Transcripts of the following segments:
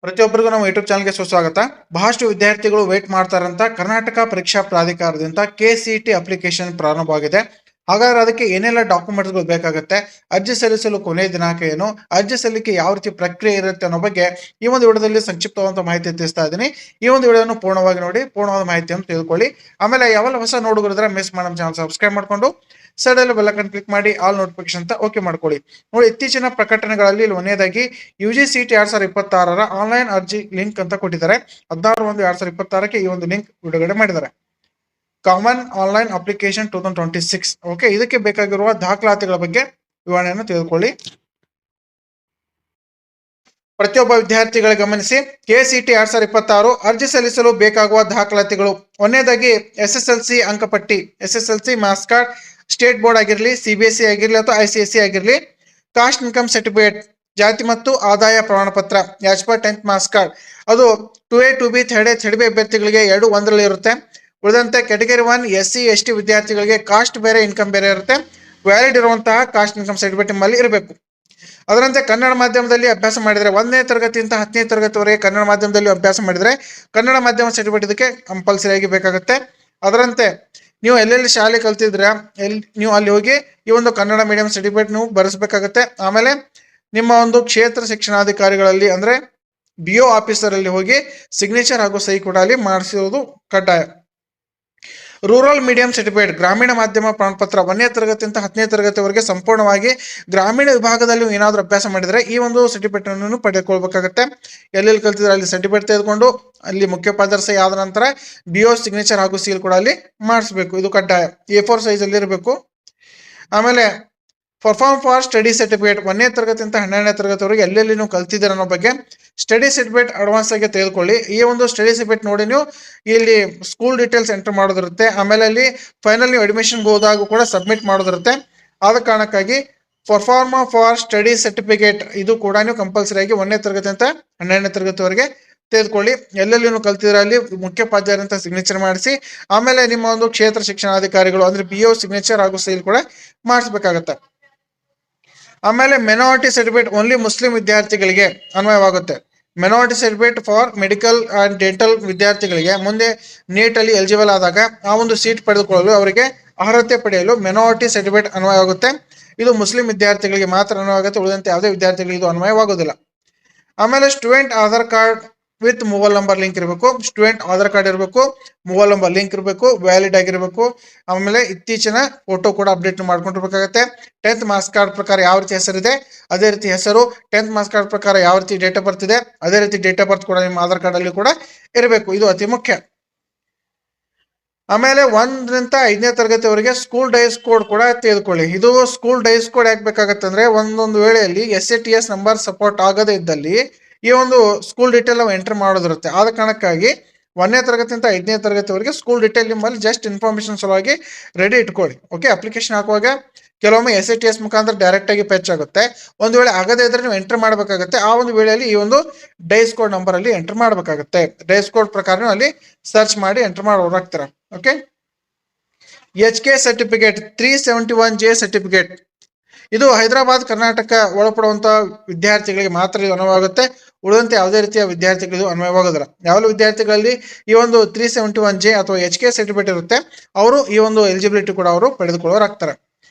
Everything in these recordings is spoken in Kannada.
ಪ್ರತಿಯೊಬ್ಬರಿಗೂ ನಮ್ಮ ಯೂಟ್ಯೂಬ್ ಚಾನಲ್ಗೆ ಸುಸ್ವಾಗತ. ಬಹಳಷ್ಟು ವಿದ್ಯಾರ್ಥಿಗಳು ವೇಟ್ ಮಾಡ್ತಾರಂತ ಕರ್ನಾಟಕ ಪರೀಕ್ಷಾ ಪ್ರಾಧಿಕಾರದಿಂದ KCET ಅಪ್ಲಿಕೇಶನ್ ಪ್ರಾರಂಭವಾಗಿದೆ. ಹಾಗಾದ್ರೆ ಅದಕ್ಕೆ ಏನೆಲ್ಲ ಡಾಕ್ಯುಮೆಂಟ್ಸ್ಗಳು ಬೇಕಾಗುತ್ತೆ, ಅರ್ಜಿ ಸಲ್ಲಿಸಲು ಕೊನೆಯ ದಿನಾಂಕ ಏನು, ಅರ್ಜಿ ಸಲ್ಲಿಕೆ ಯಾವ ರೀತಿ ಪ್ರಕ್ರಿಯೆ ಇರುತ್ತೆ ಅನ್ನೋ ಬಗ್ಗೆ ಈ ಒಂದು ವಿಡಿಯೋದಲ್ಲಿ ಸಂಕ್ಷಿಪ್ತವಾದ ಮಾಹಿತಿ ತಿಳಿಸ್ತಾ ಇದ್ದೀನಿ. ಈ ಒಂದು ವಿಡಿಯೋನ ಪೂರ್ಣವಾಗಿ ನೋಡಿ, ಪೂರ್ಣವಾದ ಮಾಹಿತಿಯನ್ನು ತಿಳ್ಕೊಳ್ಳಿ. ಆಮೇಲೆ ಯಾವೆಲ್ಲ ಹೊಸ ನೋಡುಗರಿದ್ರೆ ಮಿಸ್ ಮಾಡೋ ಚಾನಲ್ ಸಬ್ಸ್ಕ್ರೈಬ್ ಮಾಡ್ಕೊಂಡು ಸೈಡಲ್ಲಿ ಬೆಲ್ ಐಕಾನ್ ಕ್ಲಿಕ್ ಮಾಡಿ ಆಲ್ ನೋಟಿಫಿಕೇಶನ್ ಅಂತ ಓಕೆ ಮಾಡ್ಕೊಳ್ಳಿ. ನೋಡಿ, ಇತ್ತೀಚಿನ ಪ್ರಕಟಣೆಗಳಲ್ಲಿ ಒಂದನೇದಾಗಿ UGCET 2026 ಆನ್ಲೈನ್ ಅರ್ಜಿ ಲಿಂಕ್ ಅಂತ ಕೊಟ್ಟಿದ್ದಾರೆ. 16/1/2026 ಈ ಒಂದು ಲಿಂಕ್ ಬಿಡುಗಡೆ ಮಾಡಿದ್ದಾರೆ. Common online application 2026. ಓಕೆ, ಇದಕ್ಕೆ ಬೇಕಾಗಿರುವ ದಾಖಲಾತಿಗಳ ಬಗ್ಗೆ ವಿವರಣೆಯನ್ನು ತಿಳ್ಕೊಳ್ಳಿ. ಪ್ರತಿಯೊಬ್ಬ ವಿದ್ಯಾರ್ಥಿಗಳ ಗಮನಿಸಿ, KCET 2026 ಅರ್ಜಿ ಸಲ್ಲಿಸಲು ಬೇಕಾಗುವ ದಾಖಲಾತಿಗಳು. ಒಂದನೇದಾಗಿ SSLC ಅಂಕಪಟ್ಟಿ, SSLC marks card, state board ಆಗಿರಲಿ, CBSE ಆಗಿರಲಿ ಅಥವಾ ICSE ಆಗಿರಲಿ. ಕಾಸ್ಟ್ ಇನ್ಕಮ್ ಸರ್ಟಿಫಿಕೇಟ್, ಜಾತಿ ಮತ್ತು ಆದಾಯ ಪ್ರಮಾಣ ಪತ್ರ as per 10th marks card. ಅದು 2A 2B 3A ಅಭ್ಯರ್ಥಿಗಳಿಗೆ 2 ಒಂದರಲ್ಲಿ ಇರುತ್ತೆ. ಉಳಿದಂತೆ ಕ್ಯಾಟಗರಿ 1 SC ST ವಿದ್ಯಾರ್ಥಿಗಳಿಗೆ ಕಾಸ್ಟ್ ಬೇರೆ ಇನ್ಕಮ್ ಬೇರೆ ಇರುತ್ತೆ. ವ್ಯಾಲಿಡ್ ಇರುವಂತಹ ಕಾಸ್ಟ್ ಇನ್ಕಮ್ ಸರ್ಟಿಫಿಕೇಟ್ ನಿಮ್ಮಲ್ಲಿ ಇರಬೇಕು. ಅದರಂತೆ ಕನ್ನಡ ಮಾಧ್ಯಮದಲ್ಲಿ ಅಭ್ಯಾಸ ಮಾಡಿದರೆ 1ನೇ ತರಗತಿಯಿಂದ 10ನೇ ತರಗತಿವರೆಗೆ ಕನ್ನಡ ಮಾಧ್ಯಮದಲ್ಲಿ ಅಭ್ಯಾಸ ಮಾಡಿದರೆ ಕನ್ನಡ ಮಾಧ್ಯಮ ಸರ್ಟಿಫಿಕೇಟ್ ಇದಕ್ಕೆ ಕಂಪಲ್ಸರಿ ಆಗಿ ಬೇಕಾಗುತ್ತೆ. ಅದರಂತೆ ನೀವು ಎಲ್ಲೆಲ್ಲಿ ಶಾಲೆ ಕಲ್ತಿದ್ರೆ ನೀವು ಅಲ್ಲಿ ಹೋಗಿ ಈ ಒಂದು ಕನ್ನಡ ಮೀಡಿಯಂ ಸರ್ಟಿಫಿಕೇಟ್ ನೀವು ಬರೆಸಬೇಕಾಗುತ್ತೆ. ಆಮೇಲೆ ನಿಮ್ಮ ಒಂದು ಕ್ಷೇತ್ರ ಶಿಕ್ಷಣಾಧಿಕಾರಿಗಳಲ್ಲಿ ಅಂದ್ರೆ BO ಆಫೀಸರ್ ಅಲ್ಲಿ ಹೋಗಿ ಸಿಗ್ನೇಚರ್ ಹಾಗೂ ಸಹಿ ಕೂಡ ಅಲ್ಲಿ ಮಾಡಿಸುವುದು ಕಡ್ಡಾಯ. ರೂರಲ್ ಮೀಡಿಯಂ ಸರ್ಟಿಫಿಕೇಟ್, ಗ್ರಾಮೀಣ ಮಾಧ್ಯಮ ಪ್ರಮಾಣಪತ್ರ 1ನೇ ತರಗತಿಯಿಂದ 10ನೇ ತರಗತಿವರೆಗೆ ಸಂಪೂರ್ಣವಾಗಿ ಗ್ರಾಮೀಣ ವಿಭಾಗದಲ್ಲಿ ಏನಾದರೂ ಅಭ್ಯಾಸ ಮಾಡಿದರೆ ಈ ಒಂದು ಸರ್ಟಿಫಿಕೇಟ್ ಅನ್ನು ಪಡೆದುಕೊಳ್ಬೇಕಾಗುತ್ತೆ. ಎಲ್ಲೆಲ್ಲಿ ಕಲ್ತಿದ್ರೆ ಅಲ್ಲಿ ಸರ್ಟಿಫಿಕೇಟ್ ತೆಗೆದುಕೊಂಡು ಅಲ್ಲಿ ಮುಖ್ಯೋಪಾಧ್ಯಾಯರ ಸಹಿ ಆದ ನಂತರ BO ಸಿಗ್ನೇಚರ್ ಹಾಗೂ ಸೀಲ್ ಕೂಡ ಅಲ್ಲಿ ಮಾಡಿಸ್ಬೇಕು. ಇದು ಕಡ್ಡಾಯ. A4 ಸೈಜ್ ಅಲ್ಲಿ ಇರಬೇಕು. ಆಮೇಲೆ ಪರ್ಫಾರ್ಮ್ ಫಾರ್ ಸ್ಟಡಿ ಸರ್ಟಿಫಿಕೇಟ್, 1ನೇ ತರಗತಿಯಿಂದ 12ನೇ ತರಗತಿವರೆಗೆ ಎಲ್ಲೆಲ್ಲಿ ನೀವು ಕಲ್ತಿದ್ದೀರ ಅನ್ನೋ ಬಗ್ಗೆ ಸ್ಟಡಿ ಸರ್ಟಿಫಿಕೇಟ್ ಅಡ್ವಾನ್ಸ್ ಆಗಿ ತೆಗೆದುಕೊಳ್ಳಿ. ಈ ಒಂದು ಸ್ಟಡಿ ಸರ್ಟಿಫಿಕೇಟ್ ನೋಡಿ ನೀವು ಇಲ್ಲಿ ಸ್ಕೂಲ್ ಡೀಟೇಲ್ಸ್ ಎಂಟರ್ ಮಾಡೋದಿರುತ್ತೆ. ಆಮೇಲೆ ಅಲ್ಲಿ ಫೈನಲ್ ನೀವು ಅಡ್ಮಿಷನ್ಗೆ ಹೋದಾಗ ಕೂಡ ಸಬ್ಮಿಟ್ ಮಾಡೋದಿರುತ್ತೆ. ಆದ ಕಾರಣಕ್ಕಾಗಿ ಪರ್ಫಾರ್ಮ್ ಫಾರ್ ಸ್ಟಡಿ ಸರ್ಟಿಫಿಕೇಟ್ ಇದು ಕೂಡ ನೀವು ಕಂಪಲ್ಸರಿ ಆಗಿ 1ನೇ ತರಗತಿಯಿಂದ 12ನೇ ತರಗತಿವರೆಗೆ ತೆಗೆದುಕೊಳ್ಳಿ. ಎಲ್ಲೆಲ್ಲಿ ನೀವು ಕಲ್ತಿದ್ರೆ ಅಲ್ಲಿ ಮುಖ್ಯೋಪಾಧ್ಯಾಯರಂತ ಸಿಗ್ನೇಚರ್ ಮಾಡಿಸಿ ಆಮೇಲೆ ನಿಮ್ಮ ಒಂದು ಕ್ಷೇತ್ರ ಶಿಕ್ಷಣಾಧಿಕಾರಿಗಳು ಅಂದ್ರೆ BO ಸಿಗ್ನೇಚರ್ ಹಾಗೂ ಸೀಲ್ ಕೂಡ ಮಾಡಿಸ್ಬೇಕಾಗತ್ತೆ. ಆಮೇಲೆ ಮೆನಾರಿಟಿ ಸರ್ಟಿಫಿಕೇಟ್ ಓನ್ಲಿ ಮುಸ್ಲಿಂ ವಿದ್ಯಾರ್ಥಿಗಳಿಗೆ ಅನ್ವಯವಾಗುತ್ತೆ. Minority certificate for medical and dental ವಿದ್ಯಾರ್ಥಿಗಳಿಗೆ ಮುಂದೆ ನೀಟ್ ಅಲ್ಲಿ ಎಲಿಜಿಬಲ್ ಆದಾಗ ಆ ಒಂದು ಸೀಟ್ ಪಡೆದುಕೊಳ್ಳಲು ಅವರಿಗೆ ಅರ್ಹತೆ ಪಡೆಯಲು ಮೆನಾರಿಟಿ ಸರ್ಟಿಫಿಕೇಟ್ ಅನ್ವಯವಾಗುತ್ತೆ. ಇದು ಮುಸ್ಲಿಂ ವಿದ್ಯಾರ್ಥಿಗಳಿಗೆ ಮಾತ್ರ ಅನ್ವಯವಾಗುತ್ತೆ. ಉಳಿದಂತೆ ಯಾವುದೇ ವಿದ್ಯಾರ್ಥಿಗಳಿಗೆ ಇದು ಅನ್ವಯವಾಗುವುದಿಲ್ಲ. ಆಮೇಲೆ student Aadhaar card with mobile number link ಇರಬೇಕು. ಸ್ಟೂಡೆಂಟ್ ಆಧಾರ್ ಕಾರ್ಡ್ ಇರಬೇಕು, ಮೊಬೈಲ್ ನಂಬರ್ ಲಿಂಕ್ ಇರಬೇಕು, ವ್ಯಾಲಿಡ್ ಆಗಿರಬೇಕು. ಆಮೇಲೆ ಇತ್ತೀಚಿನ ಫೋಟೋ ಕೂಡ ಅಪ್ಡೇಟ್ ಮಾಡ್ಕೊಂಡಿರ್ಬೇಕಾಗತ್ತೆ. 10th ಮಾರ್ಕ್ಸ್ ಕಾರ್ಡ್ ಪ್ರಕಾರ ಯಾವ ರೀತಿ ಹೆಸರಿದೆ ಅದೇ ರೀತಿ ಹೆಸರು, 10th ಮಾರ್ಕ್ಸ್ ಕಾರ್ಡ್ ಪ್ರಕಾರ ಯಾವ ರೀತಿ ಡೇಟ್ ಆಫ್ ಬರ್ತ್ ಇದೆ ಅದೇ ರೀತಿ ಡೇಟ್ ಆಫ್ ಬರ್ತ್ ಕೂಡ ನಿಮ್ಮ ಆಧಾರ್ ಕಾರ್ಡ್ ಅಲ್ಲಿ ಕೂಡ ಇರಬೇಕು. ಇದು ಅತಿ ಮುಖ್ಯ. ಆಮೇಲೆ 1ರಿಂದ 5ನೇ ತರಗತಿವರೆಗೆ ಸ್ಕೂಲ್ ಡೈಸ್ ಕೋಡ್ ಕೂಡ ತೆಗೆದುಕೊಳ್ಳಿ. ಇದು ಸ್ಕೂಲ್ ಡೈಸ್ ಕೋಡ್ ಯಾಕೆ ಬೇಕಾಗತ್ತೆ ಅಂದ್ರೆ ಒಂದೊಂದು ವೇಳೆಯಲ್ಲಿ SATS ನಂಬರ್ ಸಪೋರ್ಟ್ ಆಗದೇ ಇದ್ದಲ್ಲಿ ಈ ಒಂದು ಸ್ಕೂಲ್ ಡೀಟೇಲ್ ನಾವು ಎಂಟರ್ ಮಾಡೋದಿರುತ್ತೆ. ಆದ ಕಾರಣಕ್ಕಾಗಿ 1ನೇ ತರಗತಿಯಿಂದ 5ನೇ ತರಗತಿವರೆಗೆ ಸ್ಕೂಲ್ ಡೀಟೇಲ್ ನಿಮ್ಮಲ್ಲಿ ಜಸ್ಟ್ ಇನ್ಫಾರ್ಮೇಶನ್ ಸಲುವಾಗಿ ರೆಡಿ ಇಟ್ಕೊಳ್ಳಿ. ಓಕೆ, ಅಪ್ಲಿಕೇಶನ್ ಹಾಕುವಾಗ ಕೆಲವೊಮ್ಮೆ SATS ಮುಖಾಂತರ ಡೈರೆಕ್ಟ್ ಆಗಿ ಫೆಚ್ ಆಗುತ್ತೆ. ಒಂದು ವೇಳೆ ಆಗದೇ ಇದ್ರೆ ನೀವು ಎಂಟರ್ ಮಾಡಬೇಕಾಗುತ್ತೆ. ಆ ಒಂದು ವೇಳೆಯಲ್ಲಿ ಈ ಒಂದು ಡೈಸ್ ಕೋಡ್ ನಂಬರ್ ಅಲ್ಲಿ ಎಂಟರ್ ಮಾಡಬೇಕಾಗುತ್ತೆ. ಡೈಸ್ ಕೋಡ್ ಪ್ರಕಾರ ಅಲ್ಲಿ ಸರ್ಚ್ ಮಾಡಿ ಎಂಟರ್ ಮಾಡಿ ಹೋಗ್ತೀರಾ. Okay, HK certificate 371J certificate ಇದು ಹೈದರಾಬಾದ್ ಕರ್ನಾಟಕ ಒಳಪಡುವಂತ ವಿದ್ಯಾರ್ಥಿಗಳಿಗೆ ಮಾತ್ರ ಇದು ಅನ್ವಯವಾಗುತ್ತೆ. ಉಳಿದಂತೆ ಯಾವುದೇ ರೀತಿಯ ವಿದ್ಯಾರ್ಥಿಗಳು ಅನ್ವಯವಾಗೋದಿಲ್ಲ. ಯಾವ ವಿದ್ಯಾರ್ಥಿಗಳಲ್ಲಿ ಈ ಒಂದು 371J ಅಥವಾ HK ಸರ್ಟಿಫಿಕೇಟ್ ಇರುತ್ತೆ ಅವರು ಈ ಒಂದು ಎಲಿಜಿಬಿಲಿಟಿ ಕೂಡ ಅವರು ಪಡೆದುಕೊಳ್ಳೋರಾಗ್ತಾರೆ.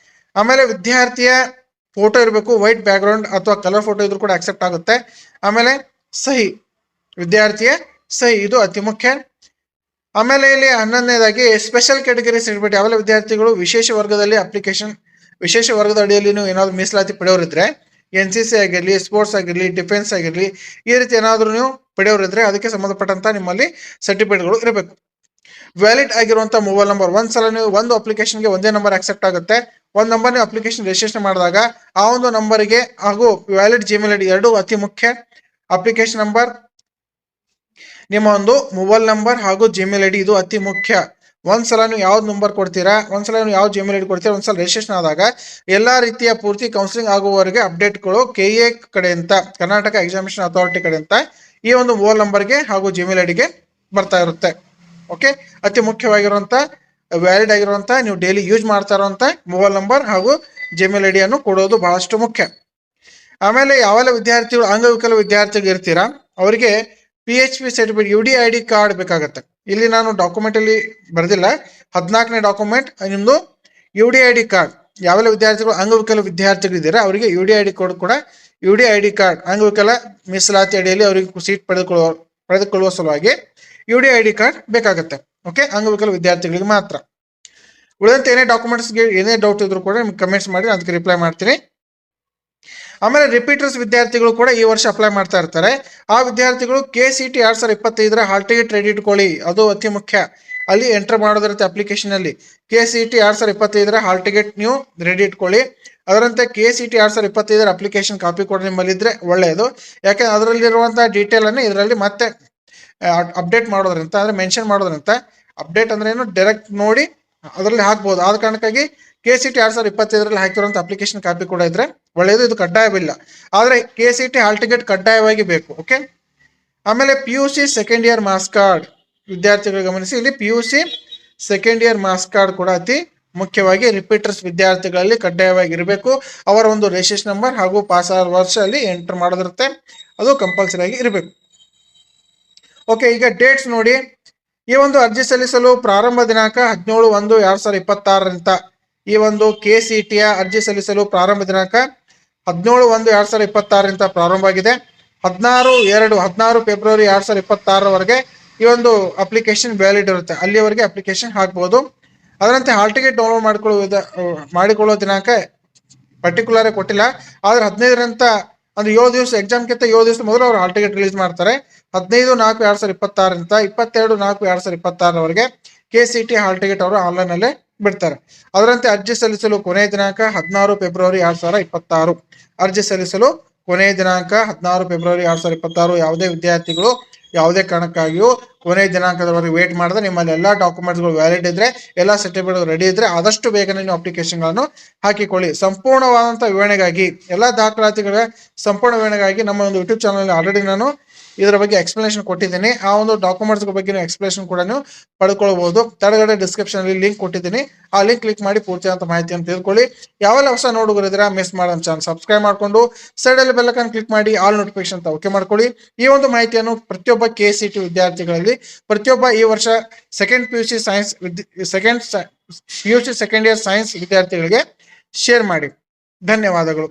ಆಮೇಲೆ ವಿದ್ಯಾರ್ಥಿಯ ಫೋಟೋ ಇರಬೇಕು, ವೈಟ್ ಬ್ಯಾಕ್ ಗ್ರೌಂಡ್ ಅಥವಾ ಕಲರ್ ಫೋಟೋ ಇದ್ರೂ ಕೂಡ ಅಕ್ಸೆಪ್ಟ್ ಆಗುತ್ತೆ. ಆಮೇಲೆ ಸಹಿ, ವಿದ್ಯಾರ್ಥಿಯ ಸಹಿ ಇದು ಅತಿ ಮುಖ್ಯ. ಆಮೇಲೆ ಇಲ್ಲಿ 11ನೇದಾಗಿ ಸ್ಪೆಷಲ್ ಕ್ಯಾಟಗರಿ ಸರ್ಟಿಫಿಕೇಟ್, ಯಾವೆಲ್ಲ ವಿದ್ಯಾರ್ಥಿಗಳು ವಿಶೇಷ ವರ್ಗದಲ್ಲಿ ಅಪ್ಲಿಕೇಶನ್ ವಿಶೇಷ ವರ್ಗದ ಅಡಿಯಲ್ಲಿ ನೀವು ಏನಾದ್ರು ಮೀಸಲಾತಿ ಪಡೆಯೋರಿದ್ರೆ NCC ಆಗಿರಲಿ, ಸ್ಪೋರ್ಟ್ಸ್ ಆಗಿರಲಿ, ಡಿಫೆನ್ಸ್ ಆಗಿರಲಿ ಈ ರೀತಿ ಏನಾದರೂ ನೀವು ಪಡೆಯೋರಿದ್ರೆ ಅದಕ್ಕೆ ಸಂಬಂಧಪಟ್ಟಂತ ನಿಮ್ಮಲ್ಲಿ ಸರ್ಟಿಫಿಕೇಟ್ಗಳು ಇರಬೇಕು. ವ್ಯಾಲಿಡ್ ಆಗಿರುವಂತ ಮೊಬೈಲ್ ನಂಬರ್, ಒಂದ್ಸಲ ನೀವು ಒಂದು ಅಪ್ಲಿಕೇಶನ್ಗೆ ಒಂದೇ ನಂಬರ್ ಅಕ್ಸೆಪ್ಟ್ ಆಗುತ್ತೆ. ಒಂದು ನಂಬರ್ ನೀವು ಅಪ್ಲಿಕೇಶನ್ ರಿಜಿಸ್ಟ್ರೇಷನ್ ಮಾಡಿದಾಗ ಆ ಒಂದು ನಂಬರ್ಗೆ ಹಾಗೂ ವ್ಯಾಲಿಡ್ Gmail ID ಎರಡೂ ಅತಿ ಮುಖ್ಯ. ಅಪ್ಲಿಕೇಶನ್ ನಂಬರ್, ನಿಮ್ಮ ಒಂದು ಮೊಬೈಲ್ ನಂಬರ್ ಹಾಗೂ Gmail ID ಇದು ಅತಿ ಮುಖ್ಯ. ಒಂದ್ಸಲ ನೀವು ಯಾವ್ದು ನಂಬರ್ ಕೊಡ್ತೀರಾ, ಒಂದ್ಸಲ ನೀವು ಯಾವ Gmail ID ಕೊಡ್ತೀರಾ, ಒಂದ್ಸಲ ರಿಜಿಸ್ಟ್ರೇಷನ್ ಆದಾಗ ಎಲ್ಲಾ ರೀತಿಯ ಪೂರ್ತಿ ಕೌನ್ಸಿಲಿಂಗ್ ಆಗುವವರೆಗೆ ಅಪ್ಡೇಟ್ಗಳು KA ಕಡೆಯಿಂದ, ಕರ್ನಾಟಕ ಎಕ್ಸಾಮಿನೇಷನ್ ಅಥಾರಿಟಿ ಕಡೆಯಿಂದ ಈ ಒಂದು ಮೊಬೈಲ್ ನಂಬರ್ಗೆ ಹಾಗೂ Gmail ID ಗೆ ಬರ್ತಾ ಇರುತ್ತೆ. ಓಕೆ, ಅತಿ ಮುಖ್ಯವಾಗಿರುವಂತ ವ್ಯಾಲಿಡ್ ಆಗಿರುವಂತ ನೀವು ಡೈಲಿ ಯೂಸ್ ಮಾಡ್ತಾ ಇರುವಂತ ಮೊಬೈಲ್ ನಂಬರ್ ಹಾಗೂ Gmail ID ಅನ್ನು ಕೊಡೋದು ಬಹಳಷ್ಟು ಮುಖ್ಯ. ಆಮೇಲೆ ಯಾವೆಲ್ಲ ವಿದ್ಯಾರ್ಥಿಗಳು ಅಂಗವಿಕಲ ವಿದ್ಯಾರ್ಥಿಗಳು ಇರ್ತೀರಾ ಅವರಿಗೆ PHP ಸರ್ಟಿಫಿಕೇಟ್ UDID ಕಾರ್ಡ್ ಬೇಕಾಗತ್ತೆ. ಇಲ್ಲಿ ನಾನು ಡಾಕ್ಯುಮೆಂಟ್ ಅಲ್ಲಿ ಬರೆದಿಲ್ಲ. 14ನೇ ಡಾಕ್ಯುಮೆಂಟ್ ನಿಮ್ದು UDID ಕಾರ್ಡ್. ಯಾವೆಲ್ಲ ವಿದ್ಯಾರ್ಥಿಗಳು ಅಂಗವಿಕಲ ವಿದ್ಯಾರ್ಥಿಗಳಿದ್ದಾರೆ ಅವರಿಗೆ UDID ಕೋಡ್ ಕೂಡ UDID ಕಾರ್ಡ್ ಅಂಗವಿಕಲ ಮೀಸಲಾತಿ ಅಡಿಯಲ್ಲಿ ಅವರಿಗೆ ಸೀಟ್ ಪಡೆದುಕೊಳ್ಳುವ ಸಲುವಾಗಿ UDID ಕಾರ್ಡ್ ಬೇಕಾಗುತ್ತೆ. ಓಕೆ, ಅಂಗವಿಕಲ ವಿದ್ಯಾರ್ಥಿಗಳಿಗೆ ಮಾತ್ರ. ಉಳಿದಂತೆ ಏನೇ ಡಾಕ್ಯುಮೆಂಟ್ಸ್ಗೆ ಏನೇ ಡೌಟ್ ಇದ್ರು ಕೂಡ ನಿಮ್ಗೆ ಕಮೆಂಟ್ಸ್ ಮಾಡಿ, ಅದಕ್ಕೆ ರಿಪ್ಲೈ ಮಾಡ್ತೀನಿ. ಆಮೇಲೆ ರಿಪೀಟರ್ಸ್ ವಿದ್ಯಾರ್ಥಿಗಳು ಕೂಡ ಈ ವರ್ಷ ಅಪ್ಲೈ ಮಾಡ್ತಾ ಇರ್ತಾರೆ. ಆ ವಿದ್ಯಾರ್ಥಿಗಳು KCET 2025 ಹಾಲ್ ಟಿಕೆಟ್ ರೆಡಿ ಇಟ್ಕೊಳ್ಳಿ, ಅದು ಅತಿ ಮುಖ್ಯ. ಅಲ್ಲಿ ಎಂಟರ್ ಮಾಡೋದಿರುತ್ತೆ ಅಪ್ಲಿಕೇಶನ್ ಅಲ್ಲಿ. KCET 2025 ಹಾಲ್ ಟಿಕೆಟ್ ನೀವು ರೆಡಿ ಇಟ್ಕೊಳ್ಳಿ. ಅದರಂತೆ KCET 2025 ಅಪ್ಲಿಕೇಶನ್ ಕಾಪಿ ಕೂಡ ನಿಮ್ಮಲ್ಲಿ ಇದ್ರೆ ಒಳ್ಳೆಯದು. ಯಾಕೆಂದ್ರೆ ಅದರಲ್ಲಿರುವಂತಹ ಡೀಟೇಲ್ ಅನ್ನು ಇದರಲ್ಲಿ ಮತ್ತೆ ಅಪ್ಡೇಟ್ ಮಾಡೋದ್ರಿಂದ, ಅಂದ್ರೆ ಮೆನ್ಷನ್ ಮಾಡೋದ್ರಿಂದ, ಅಪ್ಡೇಟ್ ಅಂದ್ರೆ ಏನು ಡೈರೆಕ್ಟ್ ನೋಡಿ ಅದರಲ್ಲಿ ಹಾಕ್ಬಹುದು. ಆದ ಕಾರಣಕ್ಕಾಗಿ KCET 2025 ಹಾಕಿರುವಂತ ಅಪ್ಲಿಕೇಶನ್ ಕಾಪಿ ಕೂಡ ಇದ್ರೆ ಒಳ್ಳೆಯದು. ಇದು ಕಡ್ಡಾಯವಿಲ್ಲ, ಆದ್ರೆ KCET ಹಾಲ್ ಟಿಕೆಟ್ ಕಡ್ಡಾಯವಾಗಿ ಬೇಕು. ಓಕೆ, ಆಮೇಲೆ PUC second year marks card ವಿದ್ಯಾರ್ಥಿಗಳು ಗಮನಿಸಿ. ಇಲ್ಲಿ PUC second year marks card ಕೂಡ ಅತಿ ಮುಖ್ಯವಾಗಿ ರಿಪೀಟರ್ಸ್ ವಿದ್ಯಾರ್ಥಿಗಳಲ್ಲಿ ಕಡ್ಡಾಯವಾಗಿ ಇರಬೇಕು. ಅವರ ಒಂದು ರಿಜಿಸ್ಟ್ರೇಷನ್ ನಂಬರ್ ಹಾಗೂ ಪಾಸ್ ಆದ ವರ್ಷ ಅಲ್ಲಿ ಎಂಟರ್ ಮಾಡೋದಿರುತ್ತೆ, ಅದು ಕಂಪಲ್ಸರಿ ಆಗಿ ಇರಬೇಕು. ಓಕೆ, ಈಗ ಡೇಟ್ಸ್ ನೋಡಿ. ಈ ಒಂದು ಅರ್ಜಿ ಸಲ್ಲಿಸಲು ಪ್ರಾರಂಭ ದಿನಾಂಕ 17/1/2026 ಈ ಒಂದು KCET ಅರ್ಜಿ ಸಲ್ಲಿಸಲು ಪ್ರಾರಂಭ ದಿನಾಂಕ 17/1/2026 ಪ್ರಾರಂಭ ಆಗಿದೆ. 16 ಫೆಬ್ರವರಿ 2026 ಈ ಒಂದು ಅಪ್ಲಿಕೇಶನ್ ವ್ಯಾಲಿಡ್ ಇರುತ್ತೆ, ಅಲ್ಲಿವರೆಗೆ ಅಪ್ಲಿಕೇಶನ್ ಹಾಕ್ಬಹುದು. ಅದರಂತೆ ಹಾಲ್ ಟಿಕೆಟ್ ಡೌನ್ಲೋಡ್ ಮಾಡಿಕೊಳ್ಳುವ ದಿನಾಂಕ ಪರ್ಟಿಕ್ಯುಲರ್ ಕೊಟ್ಟಿಲ್ಲ, ಆದ್ರೆ 15ರಂತ ಅಂದ್ರೆ 7 ದಿವಸ ಎಕ್ಸಾಮ್ಗಿಂತ 7 ದಿವಸ ಮೊದಲು ಅವರು ಹಾಲ್ ಟಿಕೆಟ್ ರಿಲೀಸ್ ಮಾಡ್ತಾರೆ. 15/4/2026 22/4/2026 KCET ಹಾಲ್ ಟಿಕೆಟ್ ಅವರು ಆನ್ಲೈನ್ ಅಲ್ಲೇ ಬಿಡ್ತಾರೆ. ಅದರಂತೆ ಅರ್ಜಿ ಸಲ್ಲಿಸಲು ಕೊನೆಯ ದಿನಾಂಕ 16 ಫೆಬ್ರವರಿ 2026. ಅರ್ಜಿ ಸಲ್ಲಿಸಲು ಕೊನೆಯ ದಿನಾಂಕ 16 ಫೆಬ್ರವರಿ 2026. ಯಾವುದೇ ವಿದ್ಯಾರ್ಥಿಗಳು ಯಾವುದೇ ಕಾರಣಕ್ಕಾಗಿಯೂ ಕೊನೆಯ ದಿನಾಂಕದವರೆಗೆ ವೇಟ್ ಮಾಡಿದ್ರೆ, ನಿಮ್ಮಲ್ಲಿ ಎಲ್ಲಾ ಡಾಕ್ಯುಮೆಂಟ್ಸ್ಗಳು ವ್ಯಾಲಿಡ್ ಇದ್ರೆ, ಎಲ್ಲಾ ಸರ್ಟಿಫಿಕೇಟ್ ರೆಡಿ ಇದ್ರೆ ಆದಷ್ಟು ಬೇಗನೆ ನೀವು ಅಪ್ಲಿಕೇಶನ್ಗಳನ್ನು ಹಾಕಿಕೊಳ್ಳಿ. ಸಂಪೂರ್ಣವಾದಂತಹ ವಿವರಣೆಗಾಗಿ, ಎಲ್ಲಾ ದಾಖಲಾತಿಗಳ ಸಂಪೂರ್ಣ ವಿವರಣೆಗಾಗಿ ನಮ್ಮ ಒಂದು ಯೂಟ್ಯೂಬ್ ಚಾನಲ್ ಆಲ್ರೆಡಿ ನಾನು ಇದರ ಬಗ್ಗೆ ಎಕ್ಸ್ಪ್ಲನೇಷನ್ ಕೊಟ್ಟಿದ್ದೀನಿ. ಆ ಒಂದು ಡಾಕ್ಯುಮೆಂಟ್ಸ್ ಬಗ್ಗೆ ಎಕ್ಸ್ಪ್ಲನೇಷನ್ ಕೂಡ ನೀವು ಪಡ್ಕೊಳ್ಬಹುದು. ಕೆಳಗಡೆ ಡಿಸ್ಕ್ರಿಪ್ಷನ್ ಅಲ್ಲಿ ಲಿಂಕ್ ಕೊಟ್ಟಿದ್ದೀನಿ, ಆ ಲಿಂಕ್ ಕ್ಲಿಕ್ ಮಾಡಿ ಪೂರ್ತಿಯಾದ ಮಾಹಿತಿಯನ್ನು ತಿಳ್ಕೊಳ್ಳಿ. ಯಾವೆಲ್ಲ ಹೊಸ ನೋಡುಗರಿದ್ರೆ ಮಿಸ್ ಮಾಡೋ ಚಾನಲ್ ಸಬ್ಸ್ಕ್ರೈಬ್ ಮಾಡ್ಕೊಂಡು ಸೈಡ್ ಅಲ್ಲಿ ಬೆಲ್ ಐಕಾನ್ ಕ್ಲಿಕ್ ಮಾಡಿ ಆಲ್ ನೋಟಿಫಿಕೇಶನ್ ಅಂತ ಓಕೆ ಮಾಡ್ಕೊಳ್ಳಿ. ಈ ಒಂದು ಮಾಹಿತಿಯನ್ನು ಪ್ರತಿಯೊಬ್ಬ KCET ವಿದ್ಯಾರ್ಥಿಗಳಲ್ಲಿ, ಪ್ರತಿಯೊಬ್ಬ ಈ ವರ್ಷ PUC ಸೆಕೆಂಡ್ ಇಯರ್ ಸೈನ್ಸ್ ವಿದ್ಯಾರ್ಥಿಗಳಿಗೆ ಶೇರ್ ಮಾಡಿ. ಧನ್ಯವಾದಗಳು.